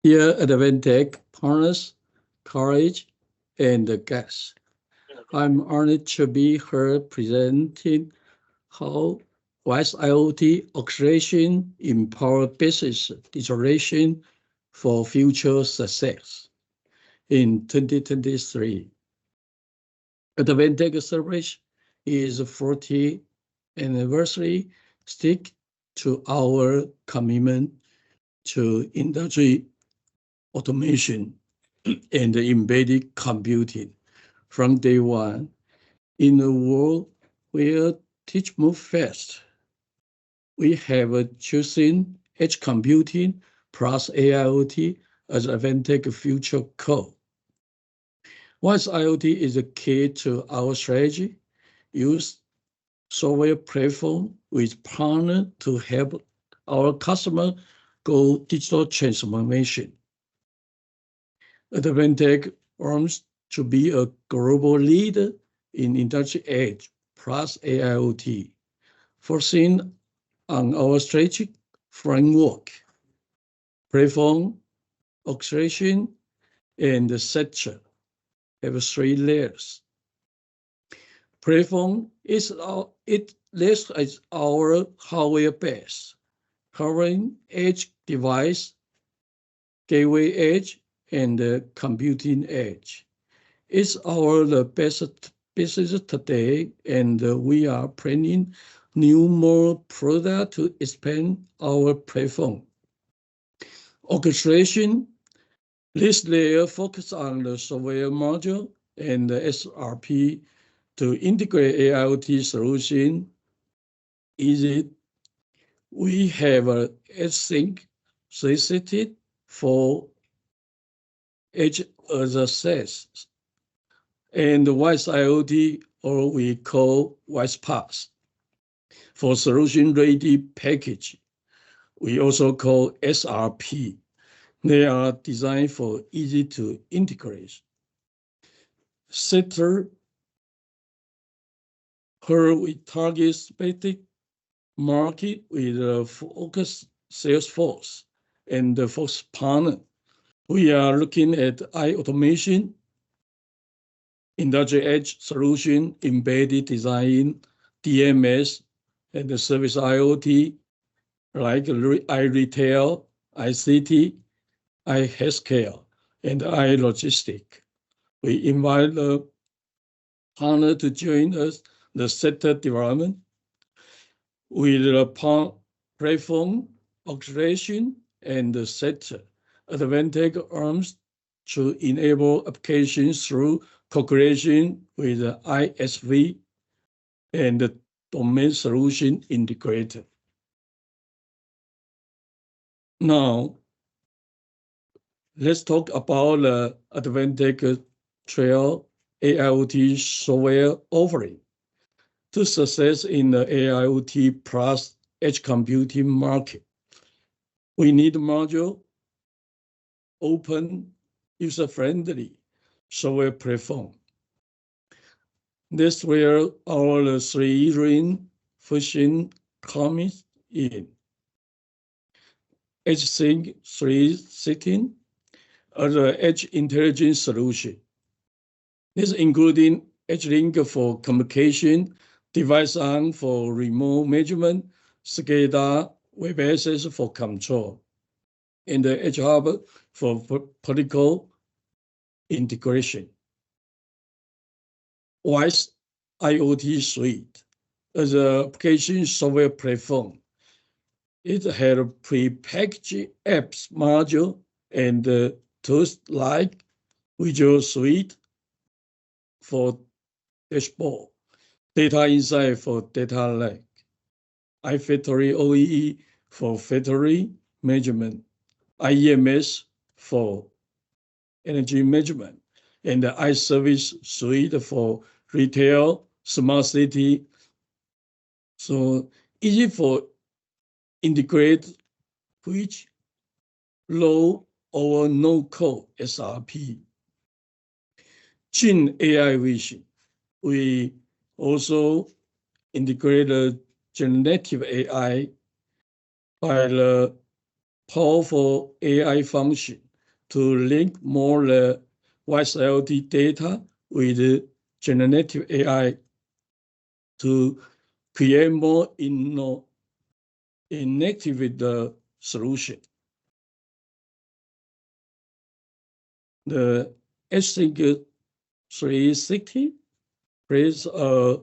Dear Advantech partners, colleagues, and guests, I'm honored to be here presenting how WISE-IoT orchestration empower business digitalization for future success. In 2023, Advantech celebration is 40th anniversary. Stick to our commitment to industry automation and embedded computing from day one. In a world where teach move fast, we have chosen edge computing plus AIoT as Advantech future core. WISE-IoT is a key to our strategy. Use software platform with partner to help our customer go digital transformation. Advantech aims to be a global leader in industry edge plus AIoT, focusing on our strategic framework, platform, orchestration, and sector have 3 layers. Platform it lists as our hardware base, covering edge device, gateway edge, and the computing edge. It's our best business today, and we are planning new more product to expand our platform. Orchestration, this layer focus on the software module and the SRP to integrate AIoT solution. Easy. We have a sync solicited for edge as a SaaS, and WISE-IoT, or we call WISE-PaaS, for solution-ready package. We also call SRP. They are designed for easy to integrate. Sector, where we target specific market with a focused sales force and the focus partner. We are looking at automation, industry edge solution, embedded design, DMS, and the service IoT, like iRetail, ICT, iHealthcare, and iLogistic. We invite the partner to join us the sector development with the platform, orchestration, and the sector. Advantech aims to enable applications through co-creation with the ISV and the domain solution integrator. Now, let's talk about the Advantech Trail AIoT software offering. To success in the AIoT plus edge computing market, we need module, open, user-friendly software platform. This where our 3 ring function comes in. EdgeSync 316 as an edge intelligence solution. This including EdgeLink for communication, device on for remote management, SCADA, web access for control, and the Edge Hub for vertical integration. WISE-IoT Suite as an application software platform. It has a pre-packaged apps module and tools like Visual Suite for dashboard, Data Insight for data lake, iFactory OEE for factory management, IEMS for energy management, and the iService Suite for retail, smart city. So easy for integrate which low or no code SRP. Gen AI vision. We also integrate the generative AI by the powerful AI function to link more the WISE-IoT data with generative AI to create more innovative solution. The H-Sync 360 plays a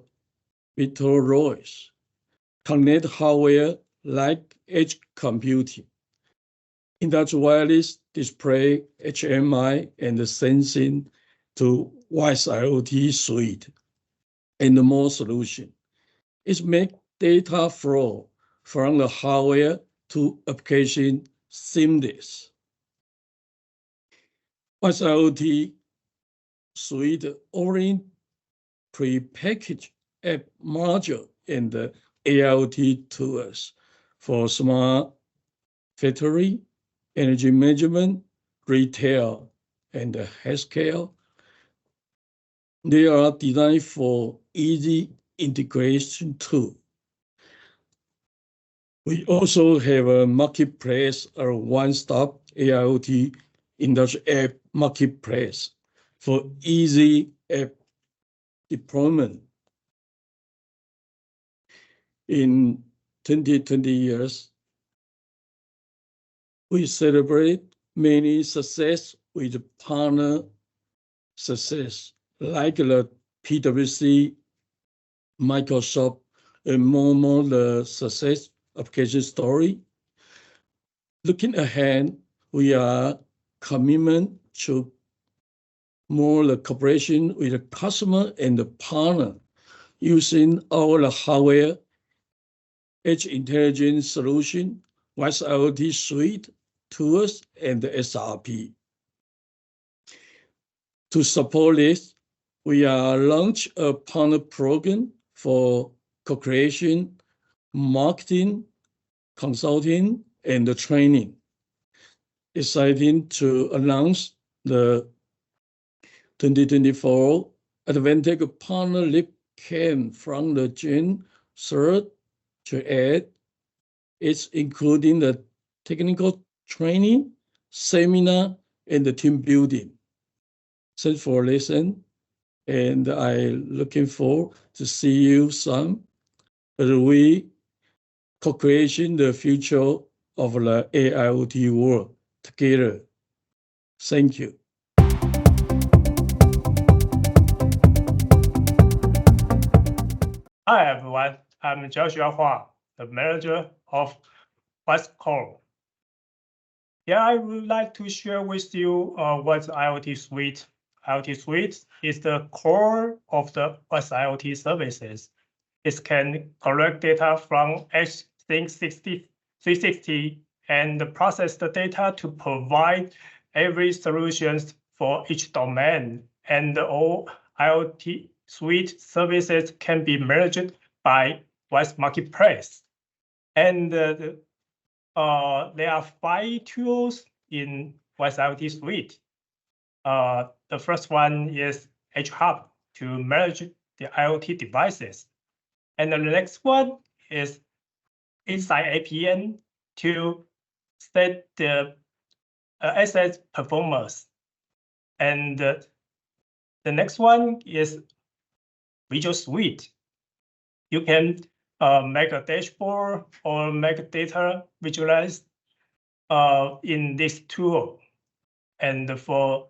vital role. Connect hardware like edge computing, industrial wireless display, HMI, and the sensing to WISE-IoT suite and more solution. It makes data flow from the hardware to application seamless. WISE-IoT suite offering prepackaged app module and AIoT tools for smart factory, energy management, retail, and healthcare. They are designed for easy integration too. We also have a marketplace, a one-stop AIoT industrial app marketplace for easy app deployment. In 2020 years, we celebrate many success with partner success, like the PwC, Microsoft, and more the success application story. Looking ahead, we are committed to more the cooperation with the customer and the partner using our hardware, edge intelligence solution, WISE-IoT suite, tools, and SRP. To support this, we are launch a partner program for co-creation, marketing, consulting, and the training. Exciting to announce the 2024 Advantech partner list came from the June 3rd to 8th. It's including the technical training, seminar, and the team building. Thanks for listening, and I'm looking forward to see you soon as we co-creation the future of the AIoT world together. Thank you. Hi everyone, I'm Joshua Hua, the manager of WISE-Core. Here I would like to share with you WISE-IoT Suite. IoT Suite is the core of the WISE-IoT services. It can collect data from H-Sync 360 and process the data to provide every solutions for each domain, and all IoT Suite services can be managed by WISE Marketplace. And there are 5 tools in WISE-IoT Suite. The first one is Edge Hub to manage the IoT devices. And the next one is Insight APN to set the asset performance. And the next one is Visual Suite. You can make a dashboard or make data visualize in this tool. And for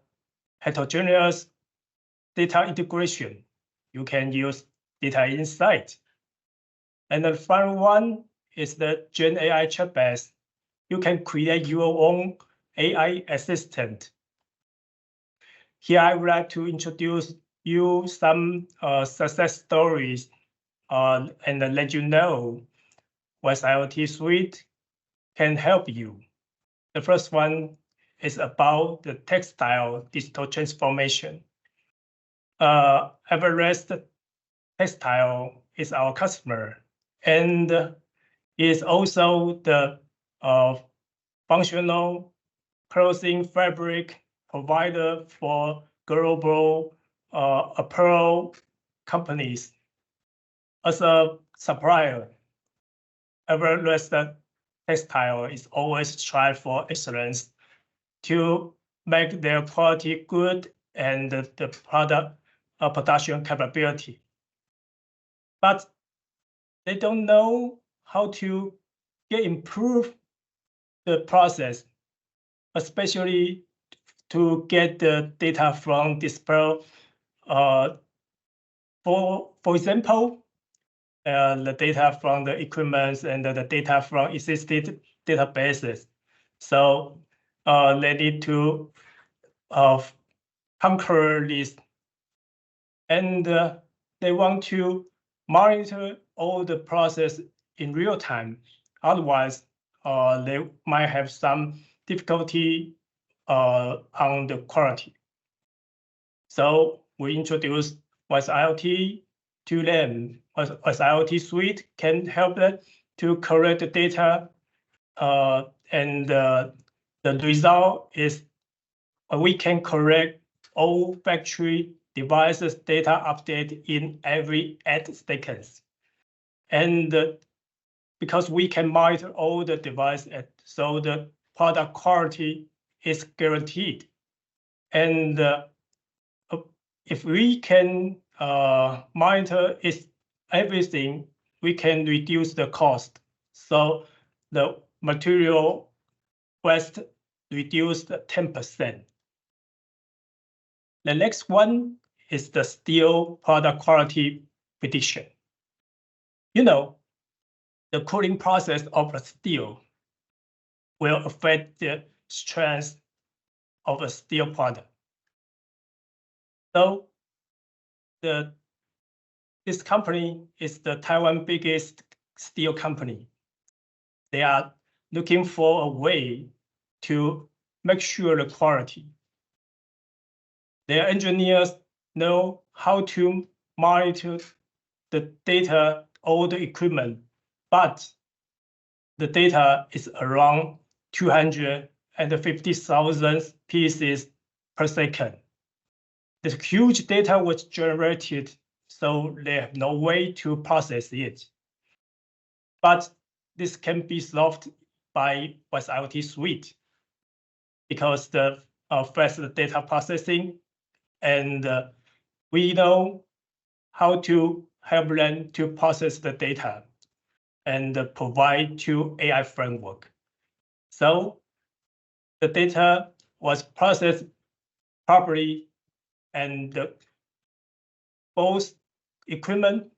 heterogeneous data integration, you can use Data Insight. And the final one is the Gen AI chatbot. You can create your own AI assistant. Here I would like to introduce you some success stories and let you know WISE-IoT Suite can help you. The first one is about the textile digital transformation. Everest Textile is our customer and is also the functional clothing fabric provider for global apparel companies. As a supplier, Everest Textile is always strive for excellence to make their quality good and the product production capability. But they don't know how to improve the process, especially to get the data from display. For example, the data from the equipment and the data from existing databases. So they need to conquer this, and they want to monitor all the process in real time. Otherwise, they might have some difficulty on the quality. So we introduced WISE-IoT to them. WISE-IoT suite can help them to correct the data, and the result is we can correct all factory devices data update in every 8 seconds. And because we can monitor all the devices, so the product quality is guaranteed. And if we can monitor everything, we can reduce the cost. So the material waste reduced 10%. The next one is the steel product quality prediction. You know, the cooling process of a steel will affect the strength of a steel product. So this company is the Taiwan biggest steel company. They are looking for a way to make sure the quality. Their engineers know how to monitor the data, all the equipment, but the data is around 250,000 pieces per second. The huge data was generated, so they have no way to process it. But this can be solved by WISE-IoT suite, because the fast data processing, and we know how to help them to process the data and provide to AI framework. So the data was processed properly, and both equipment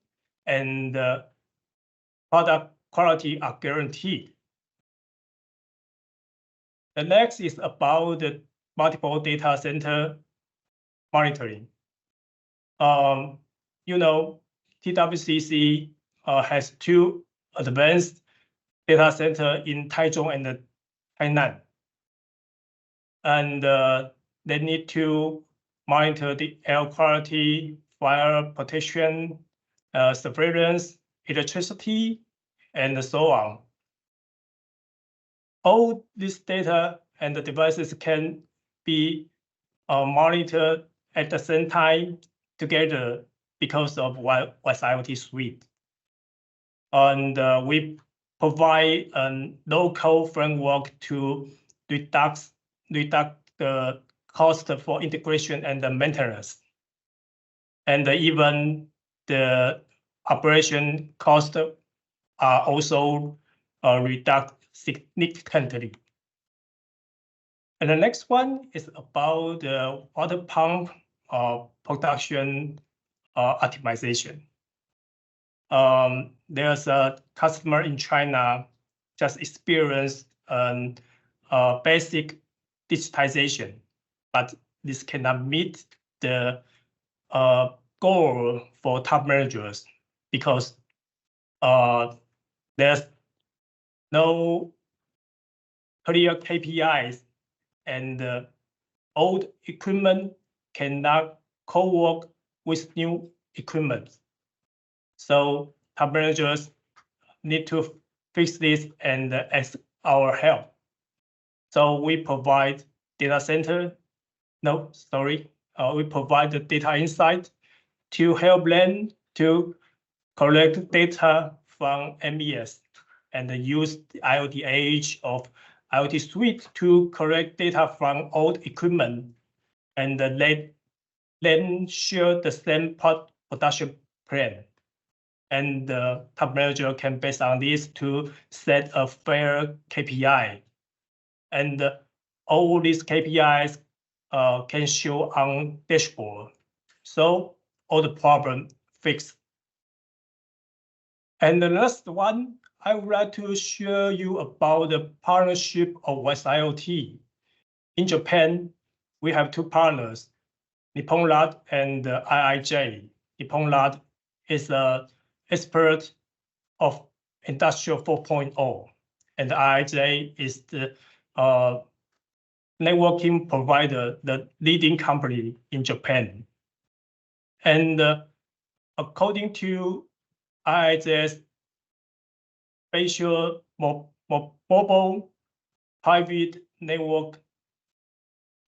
and product quality are guaranteed. The next is about the multiple data center monitoring. You know, TWCC has 2 advanced data centers in Taichung and Hainan. And they need to monitor the air quality, fire protection, surveillance, electricity, and so on. All this data and the devices can be monitored at the same time together because of WISE-IoT suite. And we provide a local framework to reduce the cost for integration and the maintenance. And even the operation cost are also reduced significantly. And the next one is about the water pump production optimization. There's a customer in China just experienced basic digitization, but this cannot meet the goal for top managers because there's no clear KPIs, and old equipment cannot co-work with new equipment. So top managers need to fix this and ask our help. So we provide data center. No, sorry. We provide the data insight to help them to collect data from MES and use the IoT edge of IoT suite to collect data from old equipment and then share the same production plan. And the top manager can, based on this, to set a fair KPI. And all these KPIs can show on dashboard. So all the problem fixed. And the last one, I would like to share you about the partnership of WISE-IoT. In Japan, we have two partners, Nippon Rad and IIJ. Nippon Rad is an expert of Industrial 4.0, and IIJ is the networking provider, the leading company in Japan. And according to IIJ's spatial mobile private network,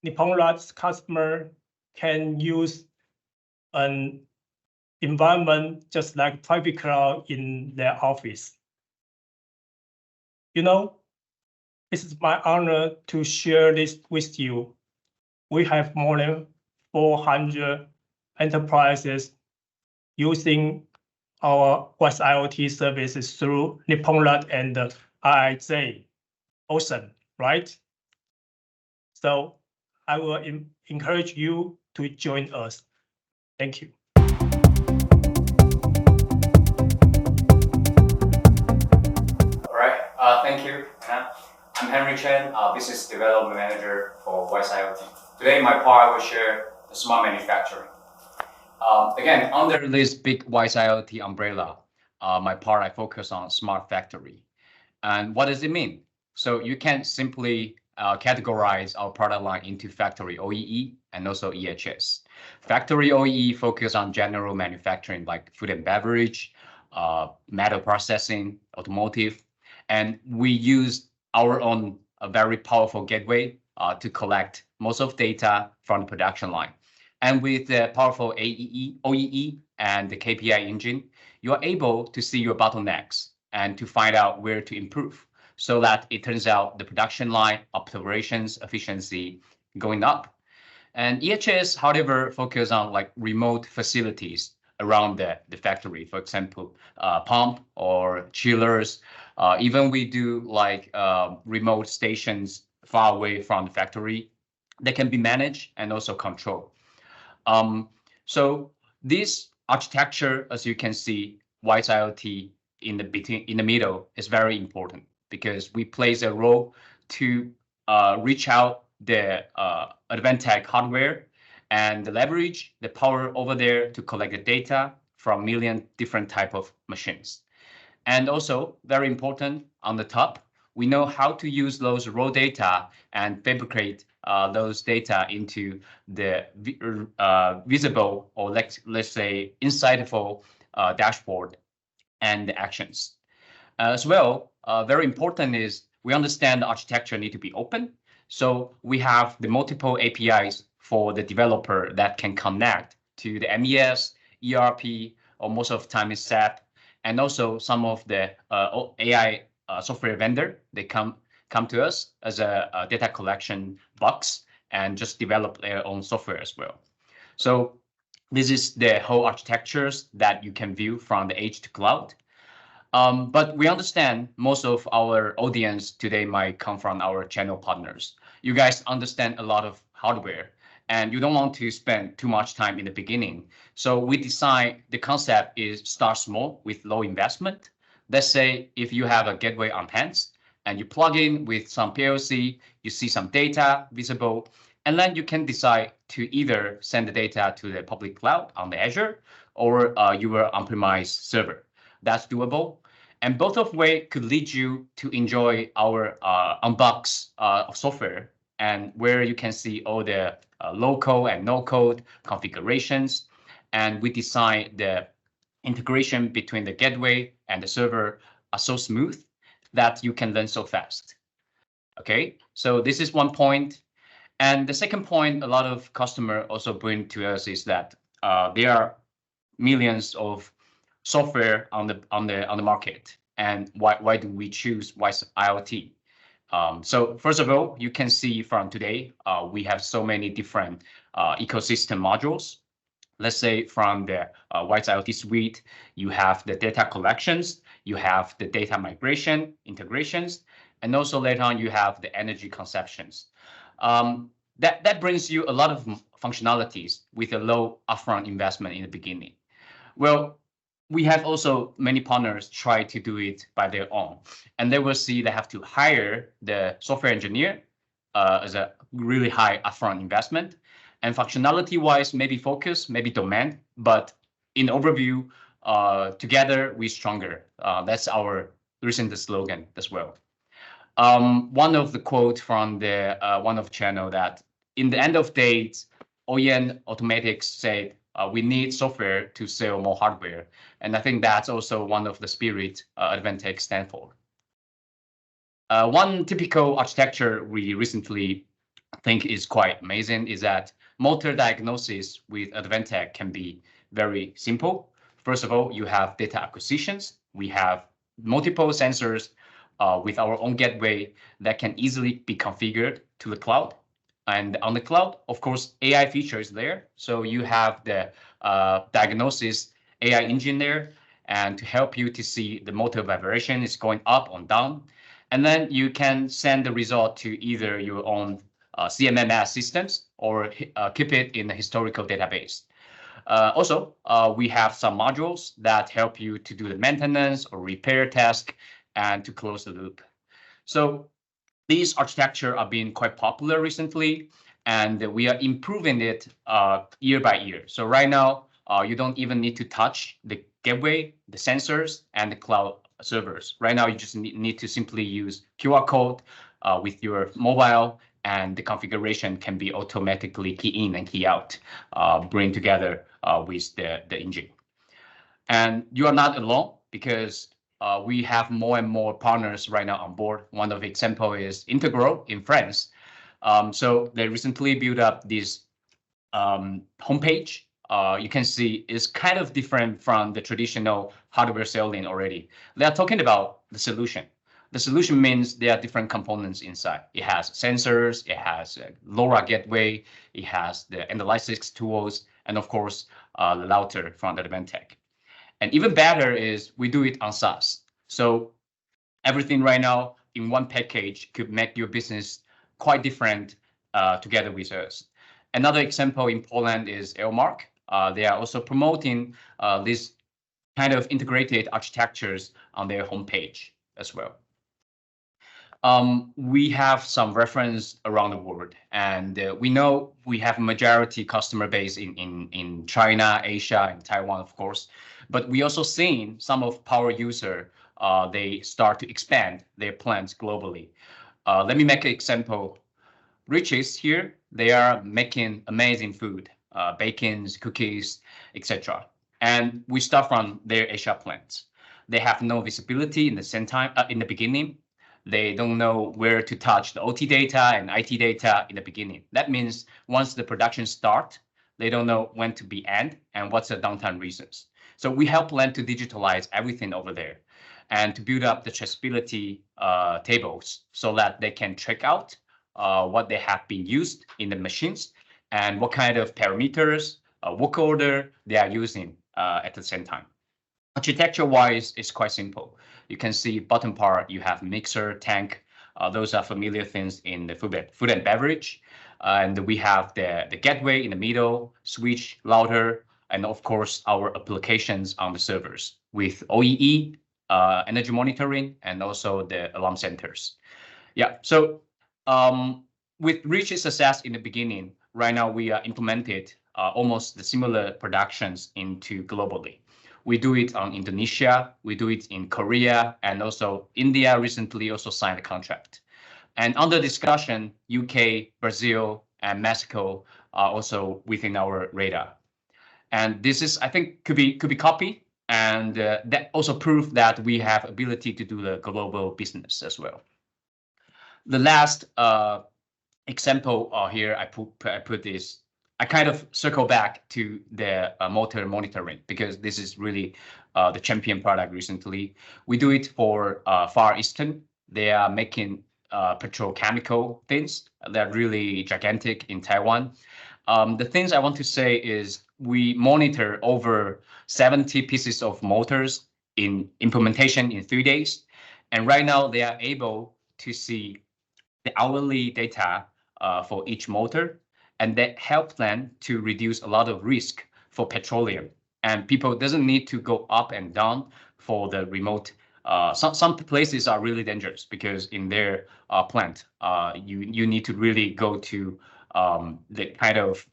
Nippon Rad's customer can use an environment just like private cloud in their office. You know, it is my honor to share this with you. We have more than 400 enterprises using our WISE-IoT services through Nippon Rad and IIJ. Awesome, right? So I will encourage you to join us. Thank you. All right, thank you, Anna. I'm Henry Chen, Business Development Manager for WISE-IoT. Today, my part will share the smart manufacturing. Again, under this big WISE-IoT umbrella, my part, I focus on smart factory. And what does it mean? So you can simply categorize our product line into factory OEE and also EHS. Factory OEE focus on general manufacturing like food and beverage, metal processing, automotive, and we use our own very powerful gateway to collect most of data from the production line. And with the powerful OEE and the KPI engine, you are able to see your bottlenecks and to find out where to improve so that it turns out the production line operations efficiency going up. And EHS, however, focus on like remote facilities around the factory, for example, pump or chillers. Even we do like remote stations far away from the factory that can be managed and also controlled. So this architecture, as you can see, WISE-IoT in the middle is very important because we plays a role to reach out the Advantech hardware and leverage the power over there to collect the data from million different type of machines. And also very important on the top, we know how to use those raw data and fabricate those data into the visible or let's say insightful dashboard and the actions. As well, very important is we understand the architecture need to be open. So we have the multiple APIs for the developer that can connect to the MES, ERP, or most of the time is SAP, and also some of the AI software vendor, they come to us as a data collection box and just develop their own software as well. So this is the whole architectures that you can view from the edge to cloud. But we understand most of our audience today might come from our channel partners. You guys understand a lot of hardware and you don't want to spend too much time in the beginning. So we decide the concept is start small with low investment. Let's say if you have a gateway on hands and you plug in with some PLC, you see some data visible, and then you can decide to either send the data to the public cloud on the Azure or your on-premise server. That's doable. And both of ways could lead you to enjoy our unbox software and where you can see all the low-code and no-code configurations. And we design the integration between the gateway and the server are so smooth that you can learn so fast. Okay, so this is one point. And the second point a lot of customers also bring to us is that there are millions of software on the market. And why do we choose WISE-IoT? So first of all, you can see from today, we have so many different ecosystem modules. Let's say from the WISE-IoT suite, you have the data collections, you have the data migration, integrations, and also later on you have the energy conceptions. That brings you a lot of functionalities with a low upfront investment in the beginning. Well, we have also many partners try to do it by their own, and they will see they have to hire the software engineer as a really high upfront investment. And functionality-wise, maybe focus, maybe domain, but in overview, together we stronger. That's our recent slogan as well. One of the quote from the one of channel that in the end of days, OEM automatics said we need software to sell more hardware, and I think that's also one of the spirit Advantech stand for. One typical architecture we recently think is quite amazing is that motor diagnosis with Advantech can be very simple. First of all, you have data acquisitions. We have multiple sensors with our own gateway that can easily be configured to the cloud. And on the cloud, of course, AI features there. So you have the diagnosis AI engine there, and to help you to see the motor vibration is going up or down. And then you can send the result to either your own CMMS systems or keep it in the historical database. Also, we have some modules that help you to do the maintenance or repair task and to close the loop. So these architecture are being quite popular recently, and we are improving it year by year. So right now, you don't even need to touch the gateway, the sensors, and the cloud servers. Right now, you just need to simply use QR code with your mobile, and the configuration can be automatically key in and key out, bring together with the engine. And you are not alone, because we have more and more partners right now on board. One of the example is Integral in France. So they recently built up this homepage. You can see it's kind of different from the traditional hardware selling already. They are talking about the solution. The solution means there are different components inside. It has sensors, it has a LoRa gateway, it has the analytics tools, and of course, the router from Advantech. And even better is we do it on SaaS. So everything right now in one package could make your business quite different together with us. Another example in Poland is Elmark. They are also promoting this kind of integrated architectures on their homepage as well. We have some reference around the world, and we know we have majority customer base in China, Asia, and Taiwan, of course. But we also seen some of power user, they start to expand their plans globally. Let me make an example. Riches here, they are making amazing food, bacons, cookies, etc. And we start from their Asia plants. They have no visibility in the same time in the beginning. They don't know where to touch the OT data and IT data in the beginning. That means once the production starts, they don't know when to be end and what's the downtime reasons. So we help them to digitalize everything over there and to build up the traceability tables so that they can check out what they have been used in the machines and what kind of parameters, work order they are using at the same time. Architecture-wise, it's quite simple. You can see bottom part, you have mixer, tank. Those are familiar things in the food and beverage. And we have the gateway in the middle, switch, router, and of course, our applications on the servers with OEE, energy monitoring, and also the alarm centers. Yeah, so with rich success in the beginning, right now we are implemented almost the similar productions into globally. We do it on Indonesia, we do it in Korea, and also India recently also signed a contract. And under discussion, UK, Brazil, and Mexico are also within our radar. And this is, I think, could be copied, and that also prove that we have ability to do the global business as well. The last example here, I put this. I kind of circle back to the motor monitoring because this is really the champion product recently. We do it for Far Eastern. They are making petrochemical things that are really gigantic in Taiwan. The things I want to say is we monitor over 70 pieces of motors in implementation in 3 days. And right now they are able to see the hourly data for each motor, and that helps them to reduce a lot of risk for petroleum. And people doesn't need to go up and down for the remote. Some places are really dangerous because in their plant, you need to really go to the kind of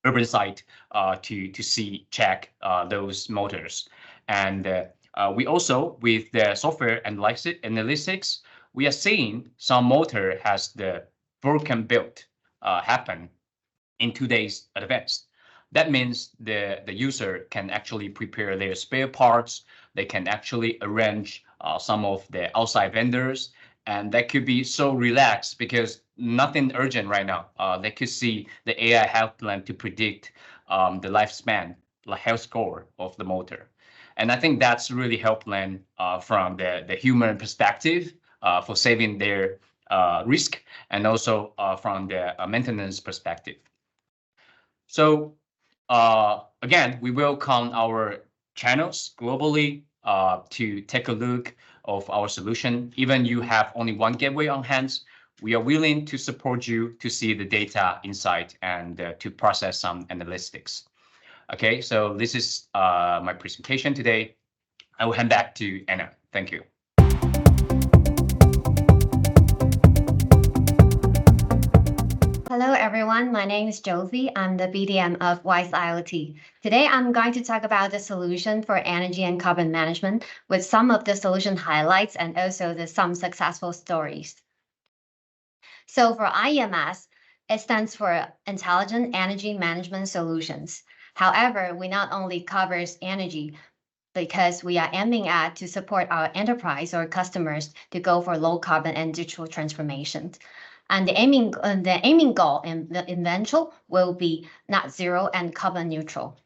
urban site to check those motors. And we also, with the software analytics, we are seeing some motor has the broken build happen in 2 days advance. That means the user can actually prepare their spare parts. They can actually arrange some of the outside vendors, and that could be so relaxed because nothing urgent right now. They could see the AI help them to predict the lifespan, the health score of the motor. And I think that's really helped them from the human perspective for saving their risk, and also from the maintenance perspective. So again, we welcome our channels globally to take a look of our solution. Even you have only one gateway on hand, we are willing to support you to see the data inside and to process some analytics. Okay, so this is my presentation today. I will hand back to Anna. Thank you. Hello everyone, my name is Josie. I'm the BDM of WISE-IoT. Today I'm going to talk about the solution for energy and carbon management with some of the solution highlights and also some successful stories. So for IEMS, it stands for Intelligent Energy Management Solutions. However, we not only covers energy because we are aiming at to support our enterprise or customers to go for low carbon and digital transformation. And the aiming goal and the eventual will be net zero and carbon neutral.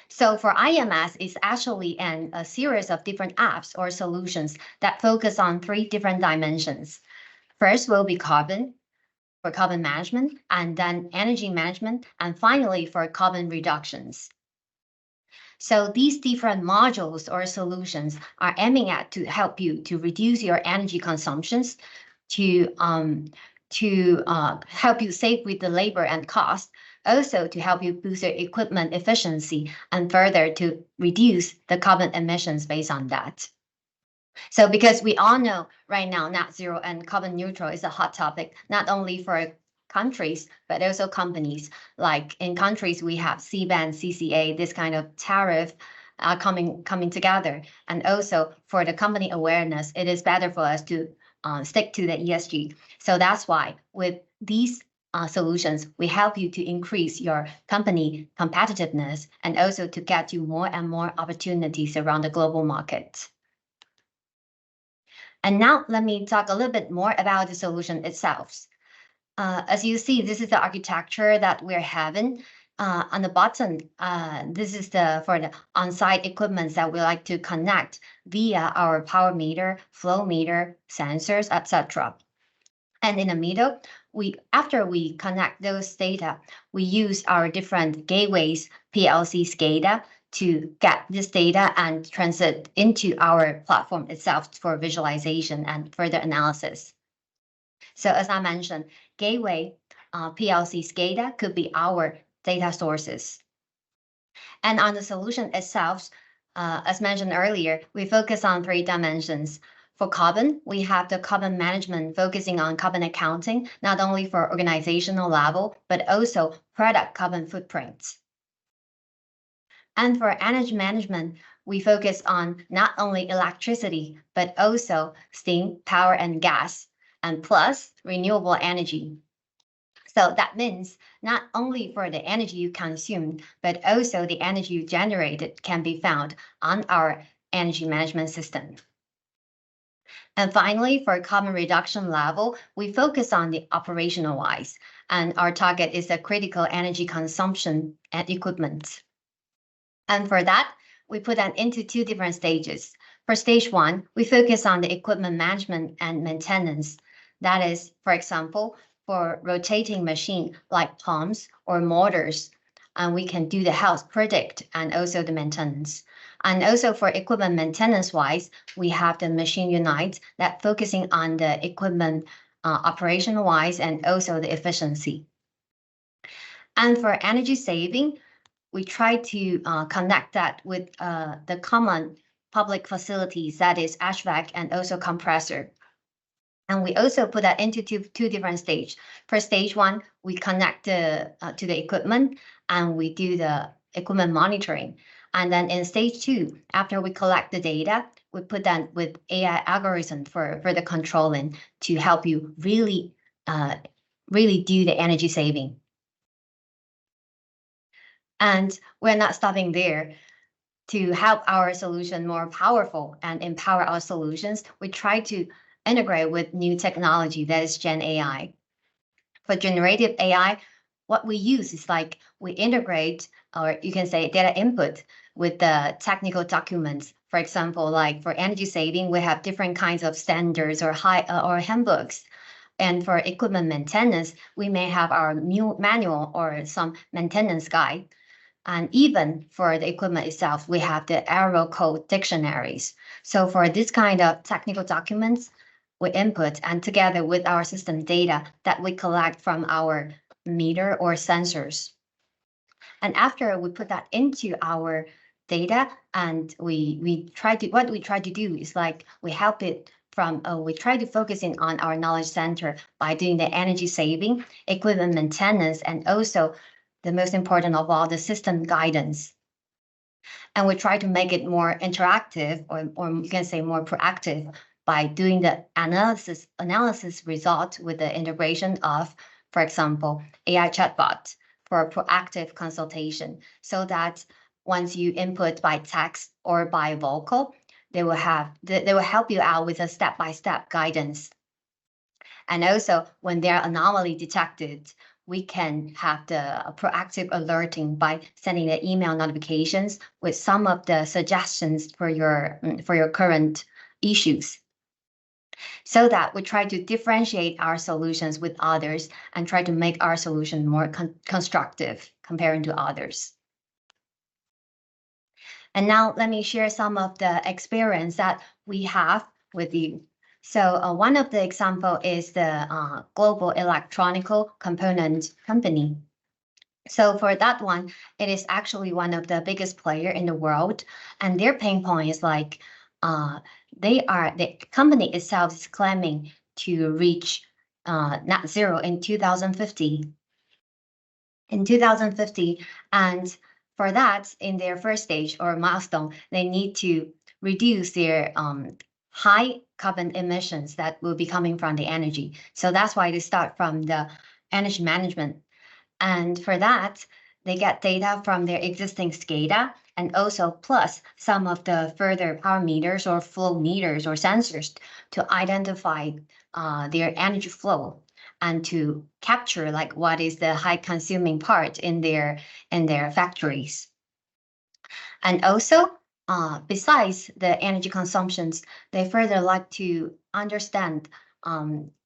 So for IEMS, it's actually a series of different apps or solutions that focus on 3 different dimensions. First will be carbon, for carbon management, and then energy management, and finally for carbon reductions. So these different modules or solutions are aiming at to help you to reduce your energy consumptions, to help you save with the labor and cost, also to help you boost your equipment efficiency, and further to reduce the carbon emissions based on that. So because we all know right now net zero and carbon neutral is a hot topic, not only for countries, but also companies. Like in countries, we have C-band, CCA, this kind of tariff coming together. And also for the company awareness, it is better for us to stick to the ESG. So that's why with these solutions, we help you to increase your company competitiveness and also to get you more and more opportunities around the global market. And now let me talk a little bit more about the solution itself. As you see, this is the architecture that we're having. On the bottom, this is for the on-site equipment that we like to connect via our power meter, flow meter, sensors, etc. And in the middle, after we connect those data, we use our different gateways, PLC SCADA, to get this data and transit into our platform itself for visualization and further analysis. So as I mentioned, gateway, PLC SCADA could be our data sources. And on the solution itself, as mentioned earlier, we focus on 3 dimensions. For carbon, we have the carbon management focusing on carbon accounting, not only for organizational level, but also product carbon footprints. And for energy management, we focus on not only electricity, but also steam, power, and gas, and plus renewable energy. So that means not only for the energy you consumed, but also the energy you generated can be found on our energy management system. And finally, for carbon reduction level, we focus on the operational wise, and our target is the critical energy consumption and equipment. And for that, we put that into 2 different stages. For stage 1, we focus on the equipment management and maintenance. That is, for example, for rotating machine like pumps or motors, and we can do the health predict and also the maintenance. And also for equipment maintenance wise, we have the machine unite that focusing on the equipment operation wise and also the efficiency. And for energy saving, we try to connect that with the common public facilities, that is HVAC and also compressor. And we also put that into two different stages. For stage one, we connect to the equipment and we do the equipment monitoring. And then in stage two, after we collect the data, we put that with AI algorithm for the controlling to help you really do the energy saving. And we're not stopping there. To help our solution more powerful and empower our solutions, we try to integrate with new technology, that is Gen AI. For generative AI, what we use is like we integrate, or you can say data input with the technical documents. For example, like for energy saving, we have different kinds of standards or handbooks. And for equipment maintenance, we may have our new manual or some maintenance guide. And even for the equipment itself, we have the arrow code dictionaries. So for this kind of technical documents, we input and together with our system data that we collect from our meter or sensors. And after we put that into our data, and we try to do is like we help it from we try to focus in on our knowledge center by doing the energy saving, equipment maintenance, and also the most important of all, the system guidance. And we try to make it more interactive, or you can say more proactive, by doing the analysis result with the integration of, for example, AI chatbot for proactive consultation, so that once you input by text or by vocal, they will help you out with a step-by-step guidance. And also, when there are anomaly detected, we can have the proactive alerting by sending the email notifications with some of the suggestions for your current issues. So that we try to differentiate our solutions with others and try to make our solution more constructive comparing to others. And now let me share some of the experience that we have with you. So one of the example is the global electronic component company. So for that one, it is actually one of the biggest player in the world, and their pain point is like the company itself is claiming to reach net zero in 2050. And for that, in their first stage or milestone, they need to reduce their high carbon emissions that will be coming from the energy. So that's why they start from the energy management. And for that, they get data from their existing SCADA and also plus some of the further power meters or flow meters or sensors to identify their energy flow and to capture like what is the high consuming part in their factories. And also, besides the energy consumptions, they further like to understand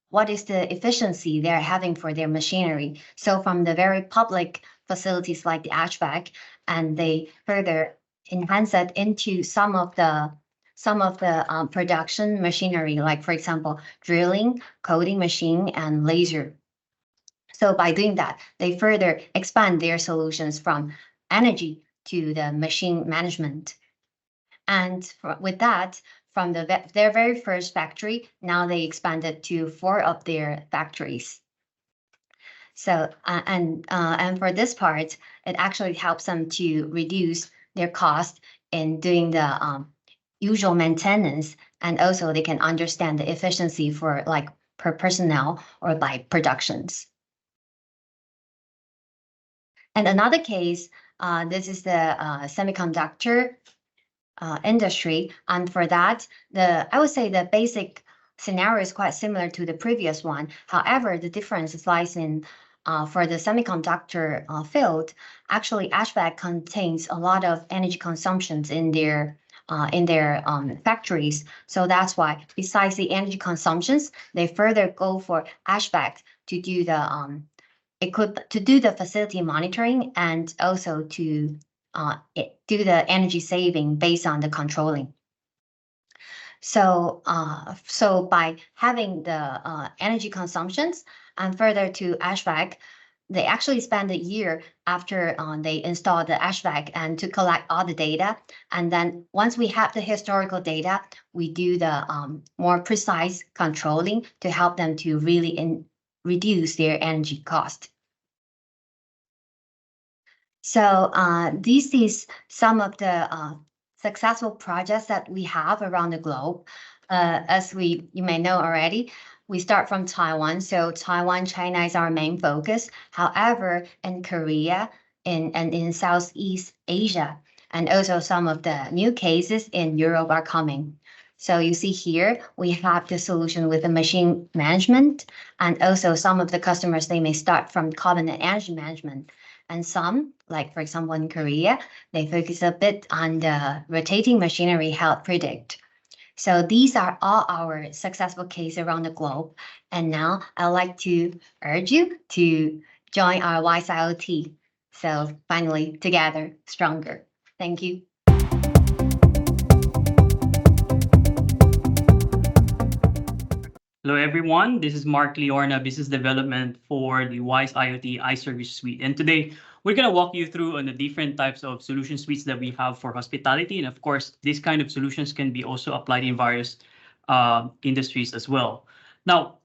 what is the efficiency they're having for their machinery. So from the very public facilities like the HVAC, and they further enhance that into some of the production machinery, like for example, drilling, coating machine, and laser. So by doing that, they further expand their solutions from energy to the machine management. And with that, from their very first factory, now they expanded to 4 of their factories. So and for this part, it actually helps them to reduce their cost in doing the usual maintenance, and also they can understand the efficiency for like per personnel or by productions. And another case, this is the semiconductor industry, and for that, I would say the basic scenario is quite similar to the previous one. However, the difference lies in for the semiconductor field. Actually, HVAC contains a lot of energy consumptions in their in their factories. So that's why, besides the energy consumptions, they further go for HVAC to do the facility monitoring and also to do the energy saving based on the controlling. So by having the energy consumptions and further to HVAC, they actually spend a year after they install the HVAC and to collect all the data. And then once we have the historical data, we do the more precise controlling to help them to really reduce their energy cost. So this is some of the successful projects that we have around the globe. As you may know already, we start from Taiwan. So Taiwan, China is our main focus. However, in Korea and in Southeast Asia, and also some of the new cases in Europe are coming. So you see here, we have the solution with the machine management, and also some of the customers, they may start from carbon and energy management. And some, like for example in Korea, they focus a bit on the rotating machinery health predict. So these are all our successful cases around the globe. And now I'd like to urge you to join our WISE-IoT. So finally, together, stronger. Thank you. Hello, everyone. This is Mark Liorna, Business Development for the WISE-IoT iService Suite. And today, we're going to walk you through on the different types of solution suites that we have for hospitality. And of course, these kind of solutions can be also applied in various industries as well. Now,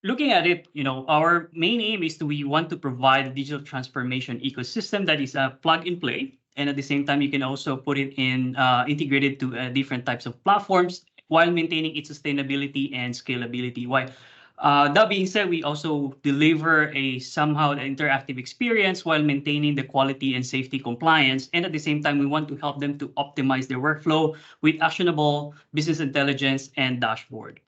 looking at it, our main aim is we want to provide a digital transformation ecosystem that is a plug and play. And at the same time, you can also put it in integrated to different types of platforms while maintaining its sustainability and scalability. That being said, we also deliver somehow an interactive experience while maintaining the quality and safety compliance. And at the same time, we want to help them to optimize their workflow with actionable business intelligence and dashboard.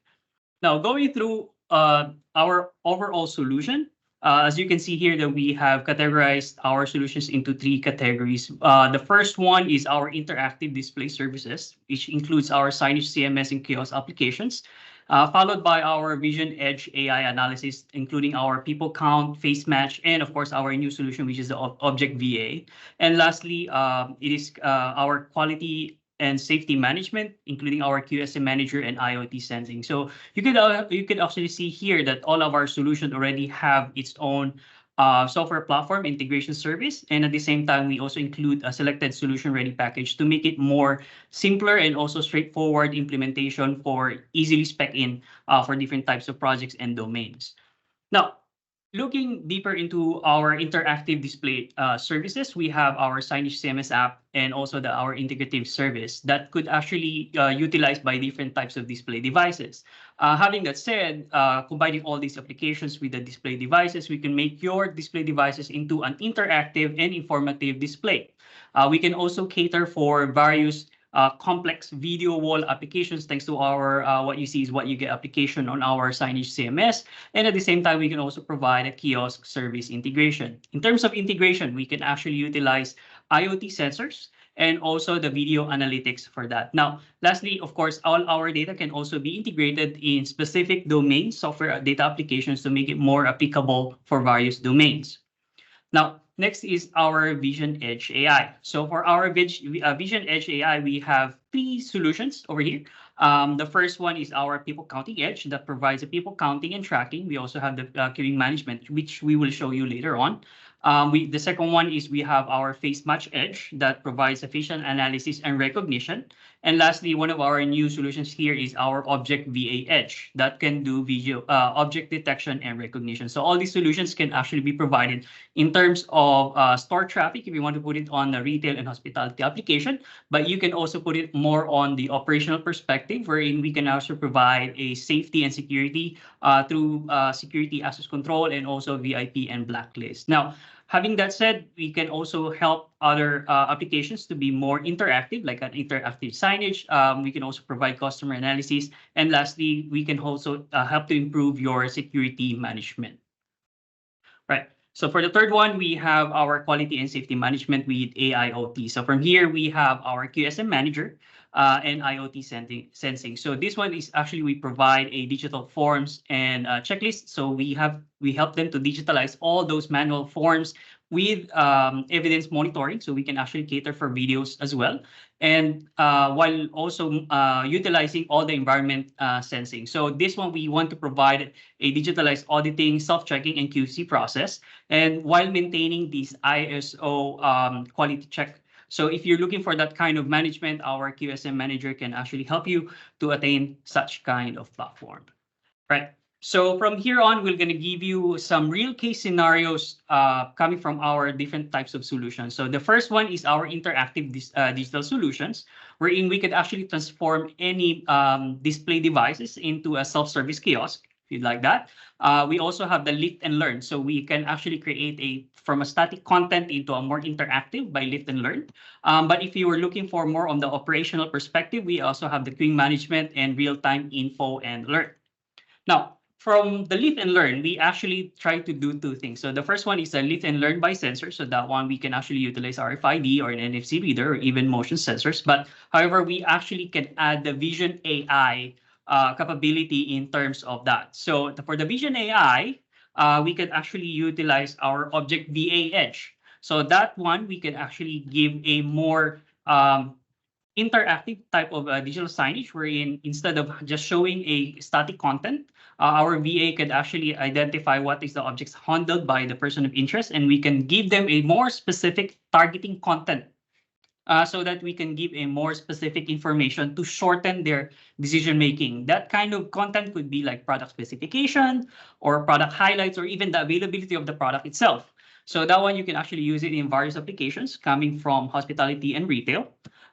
Now, going through our overall solution, as you can see here, that we have categorized our solutions into 3 categories. The first one is our interactive display services, which includes our signage, CMS, and kiosk applications, followed by our Vision Edge AI analysis, including our people count, face match, and of course, our new solution, which is the Object VA. And lastly, it is our quality and safety management, including our QSM manager and IoT sensing. So you could actually see here that all of our solutions already have its own software platform integration service. And at the same time, we also include a selected solution ready package to make it more simpler and also straightforward implementation for easily spec in for different types of projects and domains. Now, looking deeper into our interactive display services, we have our signage CMS app and also our integrative service that could actually utilized by different types of display devices. Having that said, combining all these applications with the display devices, we can make your display devices into an interactive and informative display. We can also cater for various complex video wall applications thanks to our what you see is what you get application on our signage CMS. And at the same time, we can also provide a kiosk service integration. In terms of integration, we can actually utilize IoT sensors and also the video analytics for that. Now, lastly, of course, all our data can also be integrated in specific domain software data applications to make it more applicable for various domains. Now, next is our Vision Edge AI. So for our Vision Edge AI, we have 3 solutions over here. The first one is our people counting edge that provides a people counting and tracking. We also have the queuing management, which we will show you later on. The second one is we have our face match edge that provides a facial analysis and recognition. And lastly, one of our new solutions here is our Object VA Edge that can do video object detection and recognition. So all these solutions can actually be provided in terms of store traffic if you want to put it on the retail and hospitality application, but you can also put it more on the operational perspective, wherein we can also provide a safety and security through security access control and also VIP and blacklist. Now, having that said, we can also help other applications to be more interactive, like an interactive signage. We can also provide customer analysis. And lastly, we can also help to improve your security management. Right. So for the third one, we have our quality and safety management with AIoT. So from here, we have our QSM manager. and IoT sensing. So this one is actually we provide a digital forms and checklist. So we help them to digitalize all those manual forms with evidence monitoring, so we can actually cater for videos as well, and while also utilizing all the environment sensing. So this one, we want to provide a digitalized auditing, self-checking, and QC process, and while maintaining these ISO quality check. So if you're looking for that kind of management, our QSM manager can actually help you to attain such kind of platform, right? So from here on, we're going to give you some real case scenarios coming from our different types of solutions. So the first one is our interactive digital solutions, wherein we could actually transform any display devices into a self-service kiosk, if you'd like that. We also have the lift and learn. So we can actually create from a static content into a more interactive by lift and learn. But if you were looking for more on the operational perspective, we also have the queuing management and real-time info and alert. Now, from the lift and learn, we actually try to do two things. So the first one is a lift and learn by sensor. So that one, we can actually utilize RFID or an NFC reader or even motion sensors. But however, we actually can add the Vision AI capability in terms of that. So for the Vision AI, we can actually utilize our Object VA Edge. So that one, we can actually give a more interactive type of digital signage, wherein instead of just showing a static content, our VA could actually identify what is the objects handled by the person of interest, and we can give them a more specific targeting content so that we can give a more specific information to shorten their decision making. That kind of content could be like product specification or product highlights or even the availability of the product itself. So that one, you can actually use it in various applications coming from hospitality and retail.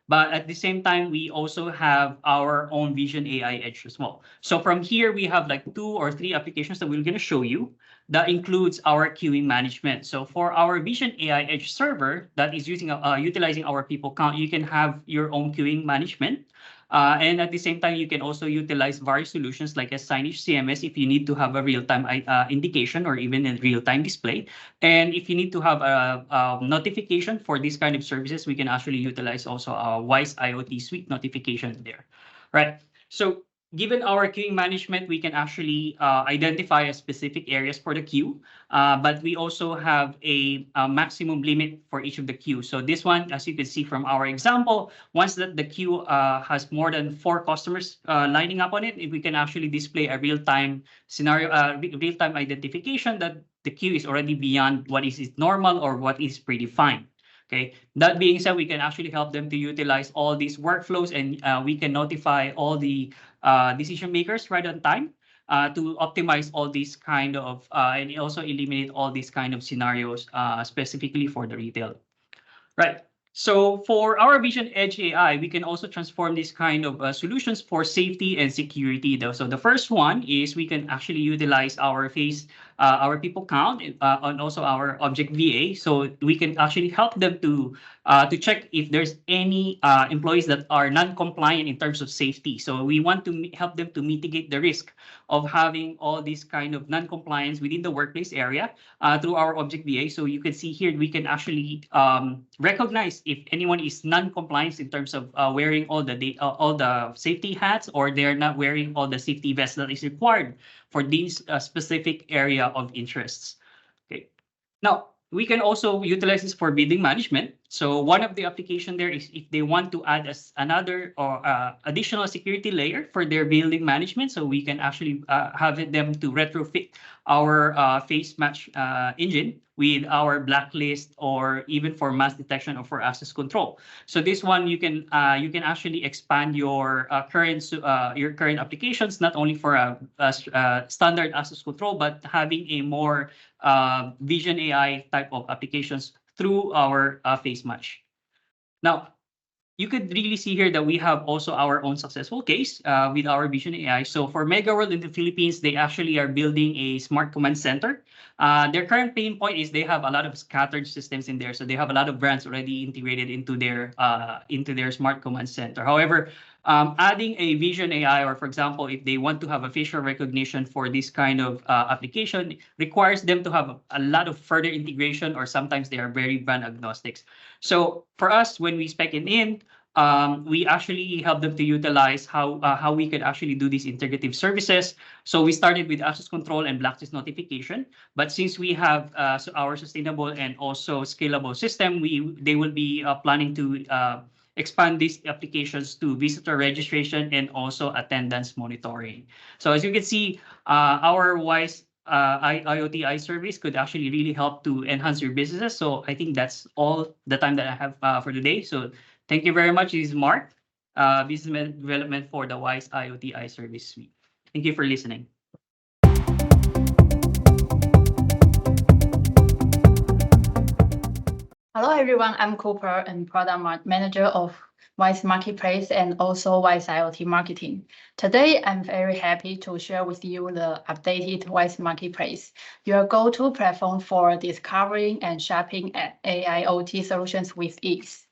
But at the same time, we also have our own Vision AI Edge as well. So from here, we have like 2 or 3 applications that we're going to show you. That includes our queuing management. So for our Vision AI Edge server that is utilizing our people count, you can have your own queuing management. And at the same time, you can also utilize various solutions like a signage CMS if you need to have a real-time indication or even a real-time display. And if you need to have a notification for these kind of services, we can actually utilize also our WISE-IoT suite notifications there, right? So given our queuing management, we can actually identify specific areas for the queue, but we also have a maximum limit for each of the queues. So this one, as you can see from our example, once that the queue has more than 4 customers lining up on it, we can actually display a real-time scenario, real-time identification that the queue is already beyond what is normal or what is predefined. Okay. That being said, we can actually help them to utilize all these workflows, and we can notify all the decision makers right on time to optimize all these kind of and also eliminate all these kind of scenarios specifically for the retail. Right. So for our Vision Edge AI, we can also transform these kind of solutions for safety and security. So the first one is we can actually utilize our people count and also our Object VA. So we can actually help them to check if there's any employees that are non-compliant in terms of safety. So we want to help them to mitigate the risk of having all these kind of non-compliance within the workplace area through our Object VA. So you can see here, we can actually recognize if anyone is non-compliant in terms of wearing all the safety hats, or they're not wearing all the safety vests that is required for these specific area of interests. Okay. Now, we can also utilize this for building management. So one of the application there is if they want to add another or additional security layer for their building management. So we can actually have them to retrofit our face match engine with our blacklist, or even for mass detection or for access control. So this one, you can actually expand your current applications, not only for a standard access control, but having a more Vision AI type of applications through our face match. Now, you could really see here that we have also our own successful case with our Vision AI. So for Mega World in the Philippines, they actually are building a smart command center. Their current pain point is they have a lot of scattered systems in there. So they have a lot of brands already integrated into their smart command center. However, adding a Vision AI, or for example, if they want to have a facial recognition for this kind of application, requires them to have a lot of further integration, or sometimes they are very brand agnostics. So for us, when we spec it in, we actually help them to utilize how we could actually do these integrative services. So we started with access control and blacklist notification, but since we have our sustainable and also scalable system, they will be planning to expand these applications to visitor registration and also attendance monitoring. So as you can see, our WISE IoT iService could actually really help to enhance your businesses. So I think that's all the time that I have for today. So thank you very much. This is Mark, Business Development for the WISE-IoT iService Suite. Thank you for listening. Hello, everyone. I'm Cooper, and Product Manager of WISE Marketplace and also WISE-IoT Marketing. Today, I'm very happy to share with you the updated WISE Marketplace, your go-to platform for discovering and shopping at AIoT solutions with ease.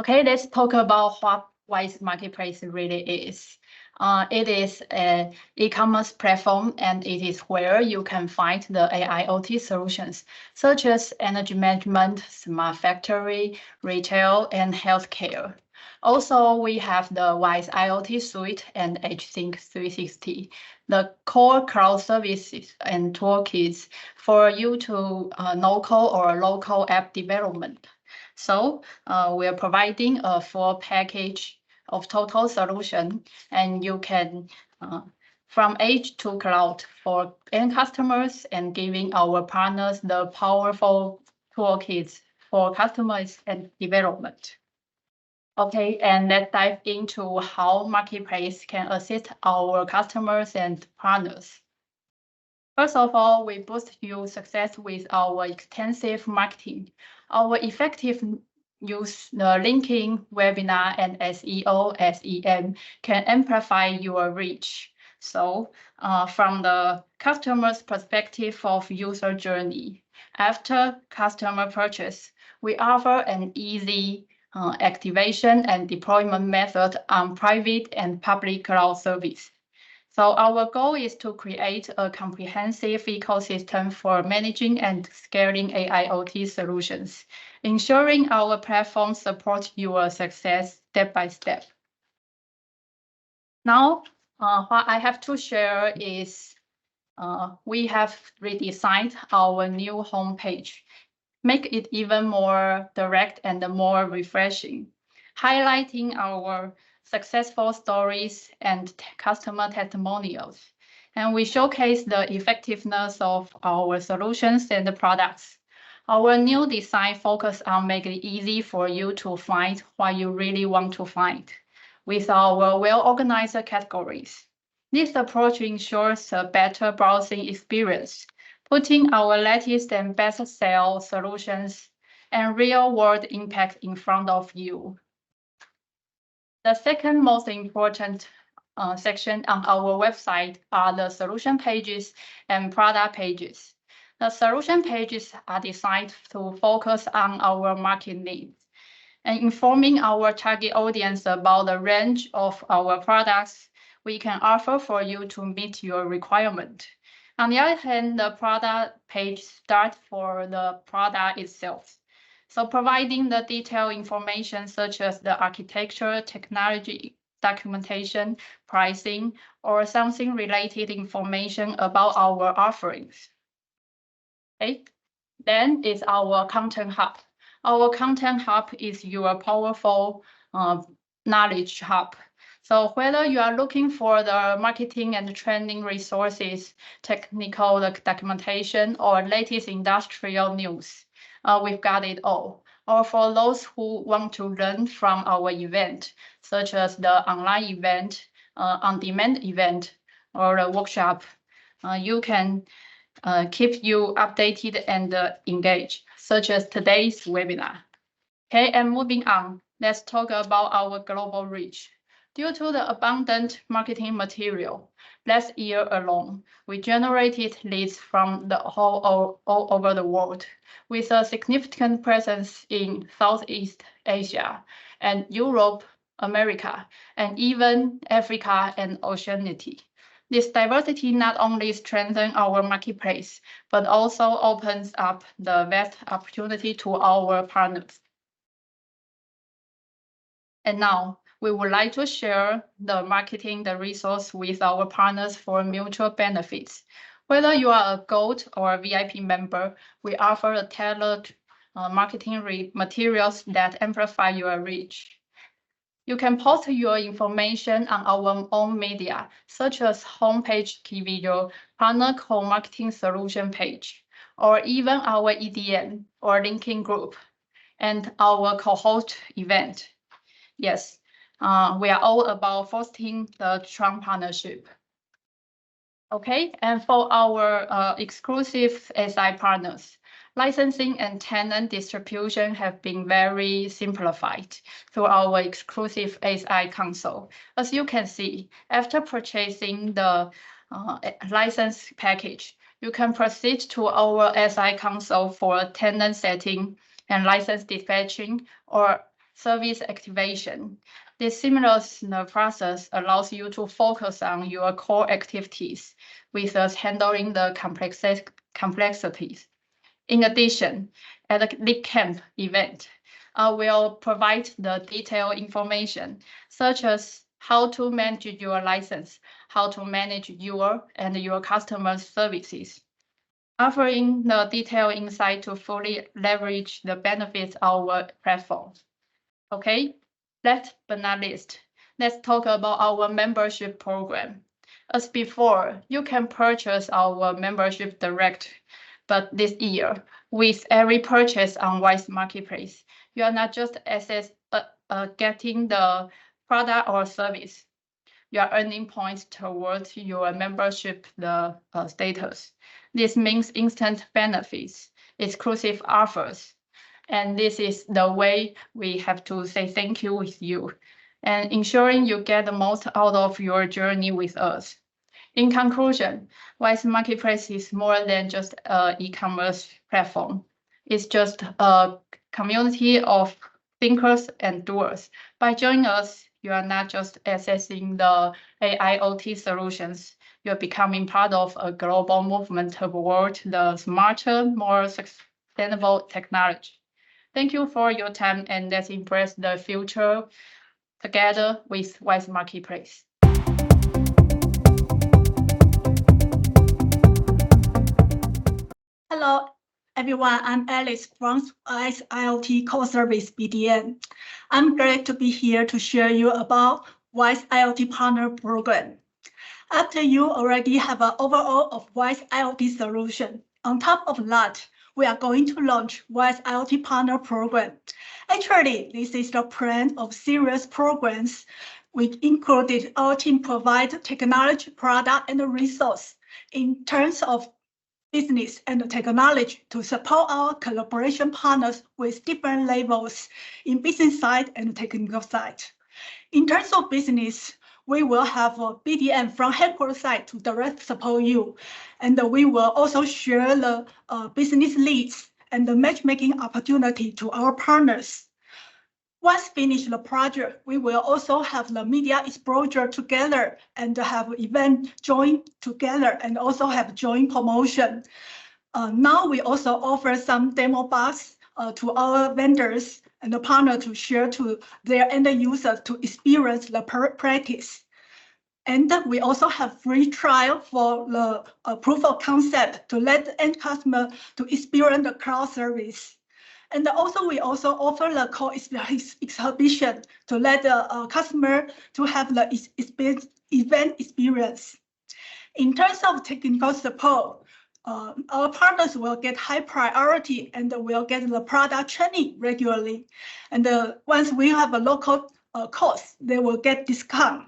Okay, let's talk about what WISE Marketplace really is. It is an e-commerce platform, and it is where you can find the AIoT solutions, such as energy management, smart factory, retail, and healthcare. Also, we have the WISE-IoT Suite and HSync 360, the core cloud services and toolkits for you to no-code or local app development. So we are providing a full package of total solution, and you can from edge to cloud for end customers and giving our partners the powerful toolkits for customers and development. Okay, and let's dive into how Marketplace can assist our customers and partners. First of all, we boost your success with our extensive marketing. Our effective use the linking, webinar, and SEO, SEM can amplify your reach. So from the customer's perspective of user journey, after customer purchase, we offer an easy activation and deployment method on private and public cloud service. So our goal is to create a comprehensive ecosystem for managing and scaling AIoT solutions, ensuring our platform supports your success step by step. Now, what I have to share is we have redesigned our new homepage, make it even more direct and more refreshing, highlighting our successful stories and customer testimonials. And we showcase the effectiveness of our solutions and the products. Our new design focuses on making it easy for you to find what you really want to find with our well-organized categories. This approach ensures a better browsing experience, putting our latest and best-selling solutions and real-world impact in front of you. The second most important section on our website are the solution pages and product pages. The solution pages are designed to focus on our market needs and informing our target audience about the range of our products we can offer for you to meet your requirement. On the other hand, the product page starts for the product itself. So providing the detailed information such as the architecture, technology, documentation, pricing, or something related information about our offerings. Okay, then is our content hub. Our content hub is your powerful knowledge hub. So whether you are looking for the marketing and training resources, technical documentation, or latest industrial news, we've got it all. Or for those who want to learn from our event, such as the online event, on-demand event, or a workshop, you can keep you updated and engaged, such as today's webinar. Okay, and moving on, let's talk about our global reach. Due to the abundant marketing material, last year alone, we generated leads from all over the world, with a significant presence in Southeast Asia and Europe, America, and even Africa and Oceania. This diversity not only strengthens our marketplace, but also opens up the vast opportunity to our partners. And now we would like to share the marketing, the resource with our partners for mutual benefits. Whether you are a Gold or a VIP member, we offer a tailored marketing materials that amplify your reach. You can post your information on our own media, such as homepage, key video, partner co-marketing solution page, or even our EDN or linking group, and our co-host event. Yes, we are all about fostering the strong partnership. Okay, and for our exclusive SI partners, licensing and tenant distribution have been very simplified through our exclusive SI console. As you can see, after purchasing the license package, you can proceed to our SI console for tenant setting and license dispatching or service activation. This seamless process allows you to focus on your core activities with us handling the complexities. In addition, at the Lead Camp event, I will provide the detailed information, such as how to manage your license, how to manage your and your customers' services, offering the detailed insight to fully leverage the benefits of our platform. Okay, last but not least, let's talk about our membership program. As before, you can purchase our membership direct, but this year, with every purchase on WISE Marketplace, you are not just getting the product or service, you are earning points towards your membership status. This means instant benefits, exclusive offers, and this is the way we have to say thank you with you and ensuring you get the most out of your journey with us. In conclusion, WISE Marketplace is more than just an e-commerce platform. It's just a community of thinkers and doers. By joining us, you are not just accessing the AIoT solutions, you're becoming part of a global movement toward the smarter, more sustainable technology. Thank you for your time, and let's embrace the future together with WISE Marketplace. Hello, everyone. I'm Alice from WISE-IoT Core Service BDN. I'm glad to be here to share you about WISE-IoT Partner Program. After you already have an overall of WISE-IoT solution, on top of that, we are going to launch WISE-IoT Partner Program. Actually, this is the plan of serious programs which included our team provide technology, product, and resource in terms of business and technology to support our collaboration partners with different levels in business side and technical side. In terms of business, we will have a BDM from headquarters side to direct support you, and we will also share the business leads and the matchmaking opportunity to our partners. Once finished the project, we will also have the media exposure together and have event join together and also have joint promotion. Now we also offer some demo box to our vendors and the partner to share to their end users to experience the practice. And we also have free trial for the proof of concept to let the end customer to experience the cloud service. And also we also offer the co-exhibition to let the customer to have the event experience. In terms of technical support, our partners will get high priority and will get the product training regularly. And once we have a local course, they will get discount.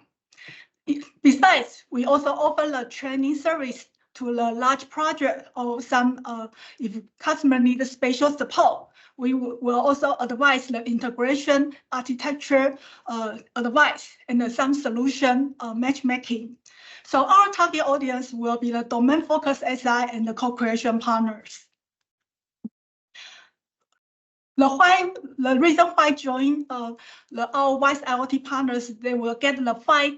Besides, we also offer the training service to the large project or some, if customer needs special support, we will also advise the integration architecture advice and some solution matchmaking. So our target audience will be the domain-focused SI and the co-creation partners. The reason why join our WISE-IoT partners, they will get the 5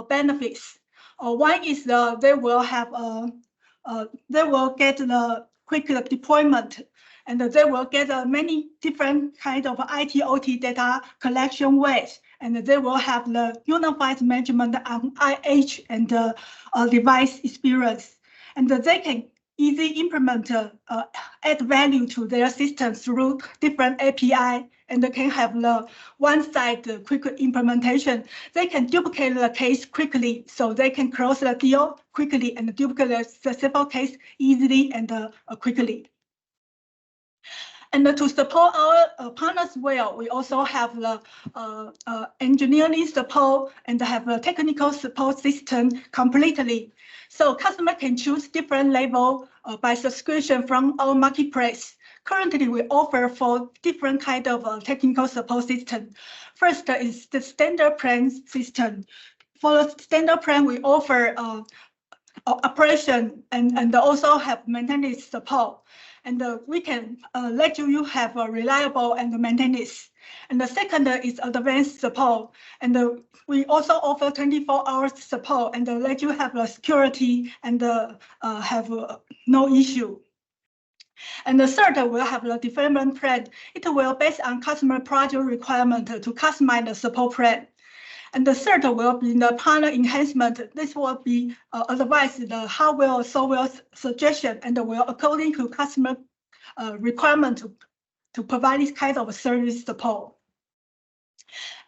benefits. One is they will get the quick deployment, and they will get many different kind of IT/OT data collection ways, and they will have the unified management on IH and device experience, and they can easily implement, add value to their system through different API, and they can have the one-side quick implementation. They can duplicate the case quickly, so they can close the deal quickly and duplicate the simple case easily and quickly. And to support our partners well, we also have the engineering support and have a technical support system completely. So customer can choose different level by subscription from our marketplace. Currently, we offer 4 different kind of technical support system. First is the standard plan system. For the standard plan, we offer operation and also have maintenance support. And we can let you have a reliable and maintenance. And the second is advanced support. And we also offer 24 hours support and let you have a security and have no issue. And the third will have the development plan. It will based on customer project requirement to customize the support plan. And the third will be the partner enhancement. This will be advise the hardware or software suggestion and will according to customer requirement to provide this kind of service support.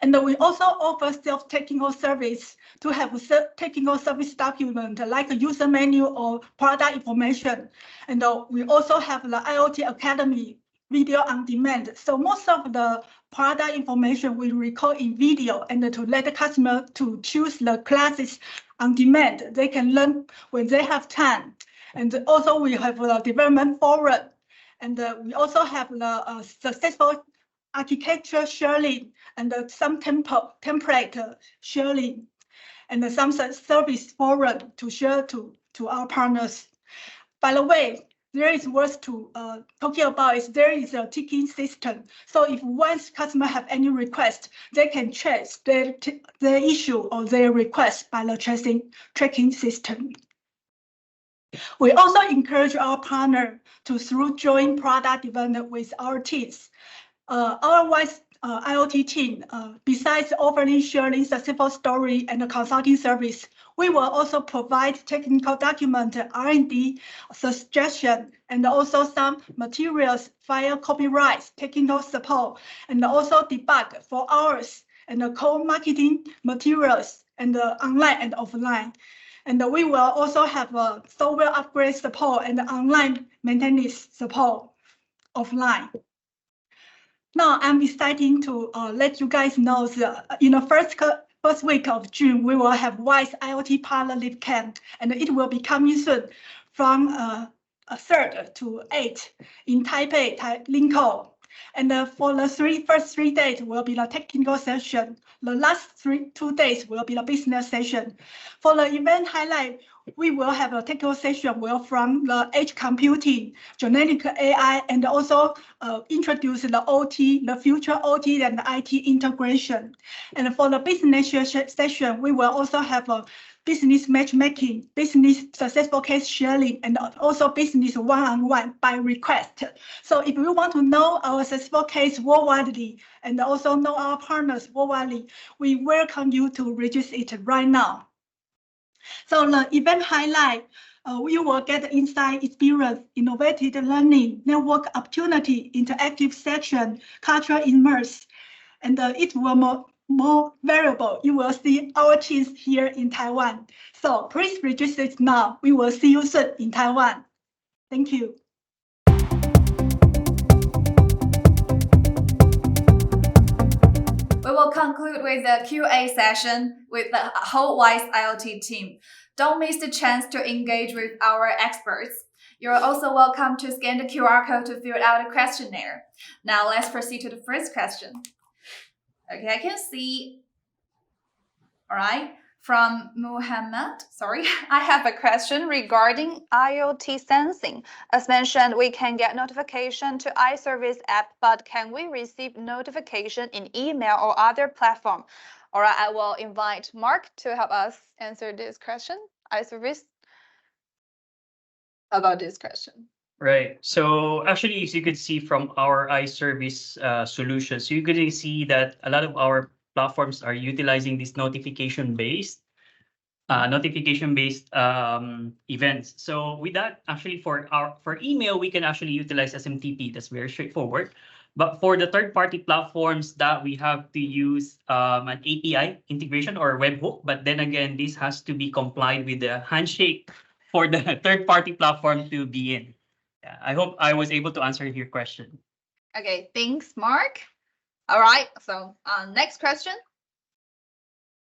And we also offer self-technical service to have technical service document like a user manual or product information. And we also have the IoT Academy video on demand. So most of the product information we record in video and to let the customer to choose the classes on demand. They can learn when they have time. And also we have the development forum. And we also have the successful architecture sharing and some template sharing and some service forum to share to our partners. By the way, there is worth to talking about is there is a ticketing system. So if once customer have any request, they can trace their issue or their request by the tracking system. We also encourage our partner to through joint product development with our teams. Our WISE-IoT team, besides offering sharing successful story and consulting service, we will also provide technical document, R&D suggestion, and also some materials, file copyrights, technical support, and also debug for hours and co-marketing materials and online and offline. And we will also have a software upgrade support and online maintenance support offline. Now I'm excited to let you guys know that in the first week of June, we will have WISE-IoT Partner Lead Camp, and it will be coming soon from 3rd to 8th in Taipei, Linkou. And for the first three days will be the technical session. The last 2 days will be the business session. For the event highlight, we will have a technical session from the edge computing, generative AI, and also introduce the OT, the future OT and IT integration. And for the business session, we will also have a business matchmaking, business successful case sharing, and also business one-on-one by request. So if you want to know our successful case worldwide and also know our partners worldwide, we welcome you to register it right now. So the event highlight, you will get insight, experience, innovative learning, network opportunity, interactive section, cultural immerse, and it will more variable. You will see our teams here in Taiwan. So please register it now. We will see you soon in Taiwan. Thank you. We will conclude with the QA session with the whole WISE-IoT team. Don't miss the chance to engage with our experts. You're also welcome to scan the QR code to fill out a questionnaire. Now let's proceed to the first question. Okay, I can see, all right, from Muhammad. Sorry, I have a question regarding IoT sensing. As mentioned, we can get notification to iService app, but can we receive notification in email or other platform? All right, I will invite Mark to help us answer this question. iService, about this question. Right. So actually, as you could see from our iService solutions, you could see that a lot of our platforms are utilizing this notification-based events. So with that, actually for email, we can actually utilize SMTP. That's very straightforward. But for the third-party platforms, that we have to use an API integration or webhook. But then again, this has to be complied with the handshake for the third-party platform to be in. Yeah, I hope I was able to answer your question. Okay, thanks, Mark. All right, so next question.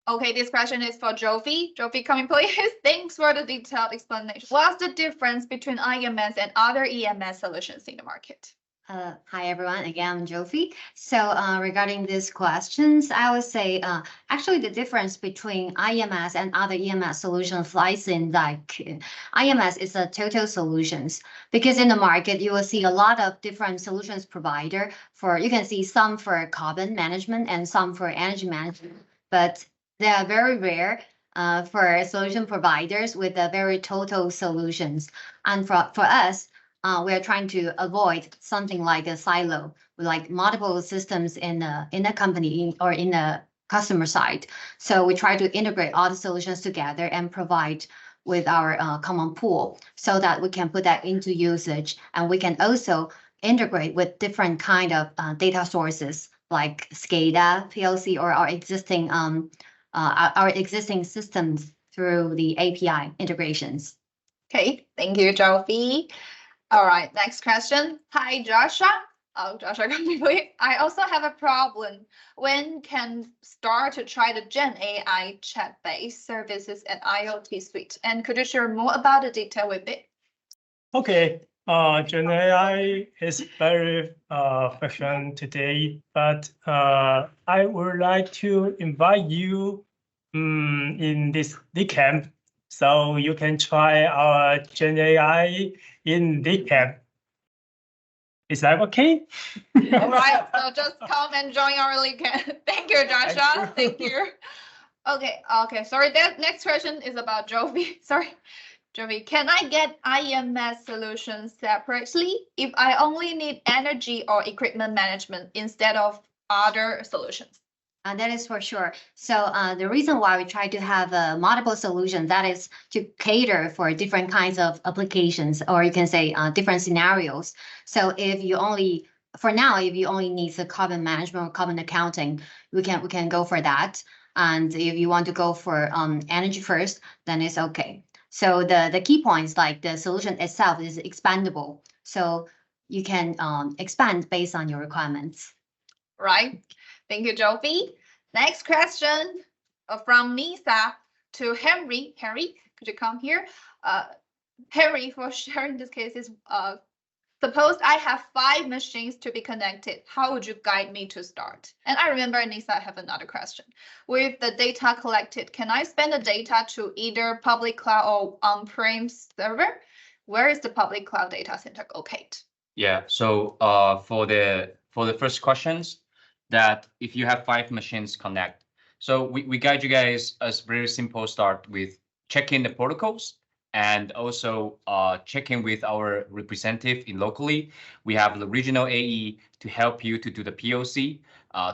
Okay, this question is for Jovi. Jovi, come in, please. Thanks for the detailed explanation. What's the difference between IMS and other EMS solutions in the market? Hi everyone, again I'm Jovi. So regarding these questions, I would say actually the difference between IMS and other EMS solutions lies in like IMS is a total solutions, because in the market you will see a lot of different solutions provider for, you can see some for carbon management and some for energy management, but they are very rare for solution providers with a very total solutions. And for us, we're trying to avoid something like a silo with like multiple systems in a company or in the customer side. So we try to integrate all the solutions together and provide with our common pool so that we can put that into usage. And we can also integrate with different kind of data sources like SCADA, PLC, or our existing systems through the API integrations. Okay, thank you, Jovi. All right, next question. Hi, Joshua. Oh, Joshua, I also have a problem. When can start to try the Gen AI chat-based services and IoT suite? And could you share more about the detail with it? Okay, Gen AI is very fashion today, but I would like to invite you in this camp, so you can try our Gen AI in the camp. Is that okay? All right, so just come and join our camp. Thank you, Joshua. Thank you. Okay, sorry, that next question is about Jovi. Sorry, Jovi, can I get IMS solutions separately if I only need energy or equipment management instead of other solutions? That is for sure. So the reason why we try to have multiple solutions, that is to cater for different kinds of applications, or you can say different scenarios. So if you only, for now, if you only need the carbon management or carbon accounting, we can go for that. And if you want to go for energy first, then it's okay. So the key points, like the solution itself is expandable. So you can expand based on your requirements. Right. Thank you, Jovi. Next question from Nisa to Henry. Henry, could you come here? Henry, for sharing this case is, suppose I have 5 machines to be connected. How would you guide me to start? And I remember, Nisa, I have another question. With the data collected, can I send the data to either public cloud or on-prem server? Where is the public cloud data center located? Yeah, so for the first questions, that if you have 5 machines connect, so we guide you guys as very simple start with checking the protocols and also checking with our representative in locally. We have the regional AE to help you to do the POC,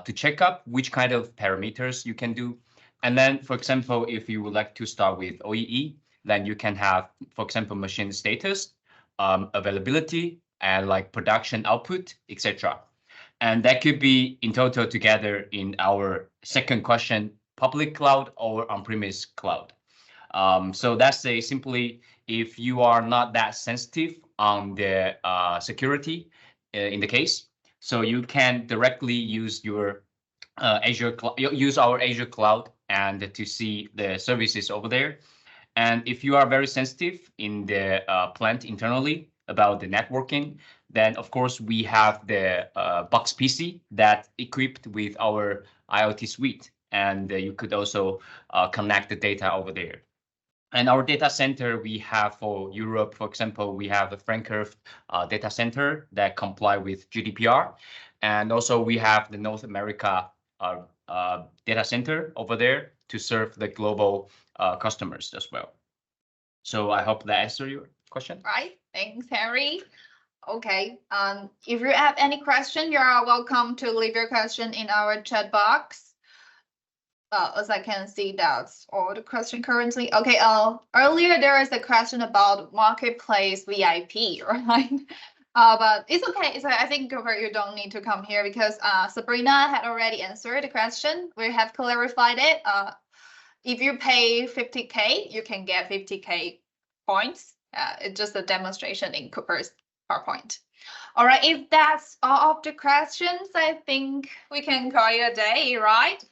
to check up which kind of parameters you can do. And then, for example, if you would like to start with OEE, then you can have, for example, machine status, availability, and like production output, etc. And that could be in total together in our second question, public cloud or on-premise cloud. So that's simply if you are not that sensitive on the security in the case, so you can directly use your use our Azure cloud and to see the services over there. And if you are very sensitive in the plant internally about the networking, then of course we have the box PC that equipped with our IoT suite, and you could also connect the data over there. And our data center we have for Europe, for example, we have the Frankfurt data center that comply with GDPR, and also we have the North America data center over there to serve the global customers as well. So I hope that answers your question. Right. Thanks, Harry. Okay. If you have any question, you are welcome to leave your question in our chat box. as I can see, that's all the question currently. Okay, earlier there is a question about marketplace VIP, right? But it's okay. I think you don't need to come here because Sabrina had already answered the question. We have clarified it. If you pay 50K, you can get 50K points. It's just a demonstration in Cooper's PowerPoint. All right, if that's all of the questions, I think we can call it a day, right?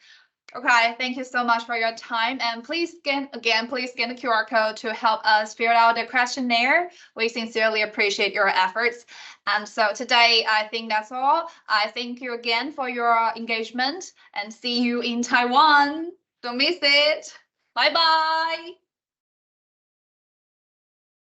Okay, thank you so much for your time. And please scan the QR code to help us fill out the questionnaire. We sincerely appreciate your efforts. And so today, I think that's all. I thank you again for your engagement and see you in Taiwan. Don't miss it. Bye-bye.